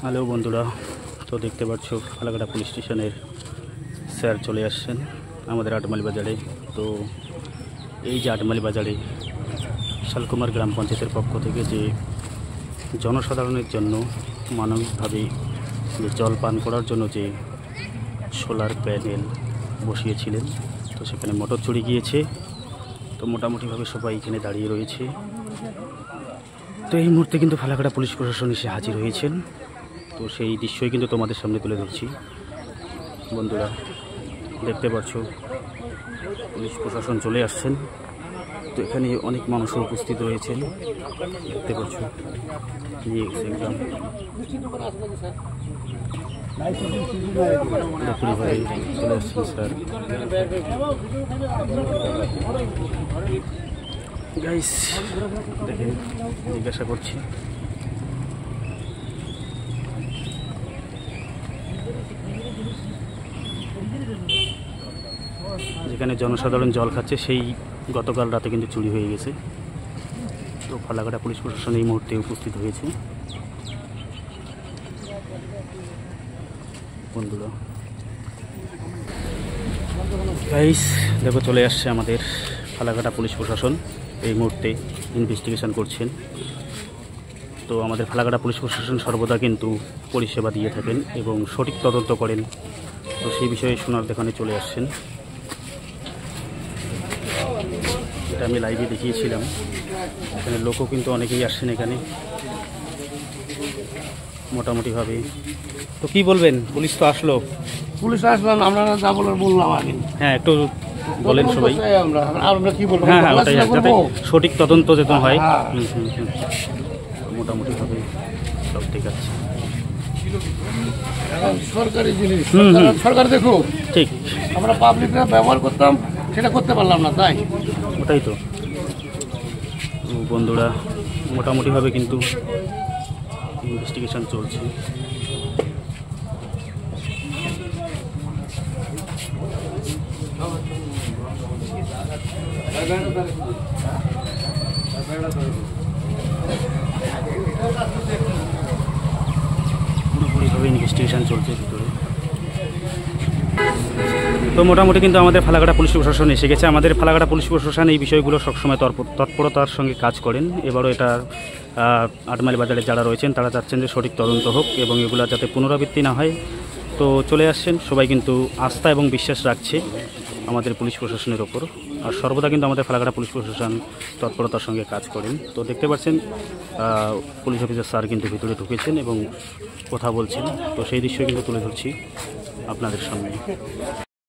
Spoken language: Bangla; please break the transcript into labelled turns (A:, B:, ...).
A: হ্যালো বন্ধুরা, তো দেখতে পাচ্ছ ফালাকাটা পুলিশ স্টেশনের স্যার চলে আসছেন আমাদের আটমাইল বাজারে। তো এই যে আটমাইল বাজারে শালকুমার গ্রাম পঞ্চায়েতের পক্ষ থেকে যে জনসাধারণের জন্য মানবিকভাবে যে জল পান করার জন্য যে সোলার প্যানেল বসিয়েছিলেন, তো সেখানে মোটর চড়ে গিয়েছে। তো মোটামুটিভাবে সবাই এখানে দাঁড়িয়ে রয়েছে। তো এই মুহূর্তে কিন্তু ফালাকাটা পুলিশ প্রশাসন এসে হাজির হয়েছেন। তো সেই দৃশ্যই কিন্তু তোমাদের সামনে তুলে ধরছি। বন্ধুরা দেখতে পাচ্ছ পুলিশ প্রশাসন চলে আসছেন। তো এখানে অনেক মানুষও উপস্থিত রয়েছেন, দেখতে পাচ্ছ। একদম পুরোপুরিভাবে চলে আসছেন স্যার। গাইস দেখে জিজ্ঞাসা করছি, যেখানে জনসাধারণ জল খাচ্ছে সেই গতকাল রাতে কিন্তু চুরি হয়ে গেছে। তো ফালাকাটা পুলিশ প্রশাসন এই মুহূর্তে উপস্থিত হয়েছে। বন্ধুরা গাইস দেখো চলে আসছে আমাদের ফালাকাটা পুলিশ প্রশাসন, এই মুহূর্তে ইনভেস্টিগেশন করছেন। তো আমাদের ফালাকাটা পুলিশ প্রশাসন সর্বদা কিন্তু পরিষেবা দিয়ে থাকেন এবং সঠিক তদন্ত করেন। তো সেই বিষয়ে শোনার দেখানে চলে আসছেন। এটা আমি লাইভে দেখিয়েছিলাম, এখানে লোকও কিন্তু অনেকেই আসছেন এখানে মোটামুটিভাবে। তো কি বলবেন, পুলিশ তো আসলো?
B: পুলিশ আসলো না, আমরা যা বলার বললাম আগে।
A: হ্যাঁ একটু বলেন সবাই।
B: আমরা কি বলবো?
A: হ্যাঁ ওটাই, যাতে সঠিক তদন্ত যেন হয়। মোটামুটিভাবে সব ঠিক আছে।
B: সরকারি জিনিস সরকার দেখো,
A: ঠিক
B: আমরা পাবলিকরা ব্যবহার করতাম, সেটা করতে পারলাম না, তাই
A: ওটাই তো। বন্ধুরা মোটামুটিভাবে কিন্তু ইনভেস্টিগেশন চলছে। পুরোপুরিভাবে ইনভেস্টিগেশন চলছে ভিতরে। তো মোটামুটি কিন্তু আমাদের ফালাকাটা পুলিশ প্রশাসন এসে গেছে। আমাদের ফালাকাটা পুলিশ প্রশাসন এই বিষয়গুলো সবসময় তৎপরতার সঙ্গে কাজ করেন। এবারও এটা আটমাইল বাজারে যারা রয়েছেন তারা চাচ্ছেন যে সঠিক তদন্ত হোক এবং এগুলো যাতে পুনরাবৃত্তি না হয়। তো চলে আসছেন, সবাই কিন্তু আস্থা এবং বিশ্বাস রাখছে আমাদের পুলিশ প্রশাসনের ওপর। আর সর্বদা কিন্তু আমাদের ফালাকাটা পুলিশ প্রশাসন তৎপরতার সঙ্গে কাজ করেন। তো দেখতে পাচ্ছেন পুলিশ অফিসার স্যার কিন্তু ভিতরে ঢুকেছেন এবং কথা বলছেন। তো সেই দৃশ্য কিন্তু তুলে ধরছি আপনাদের সামনে।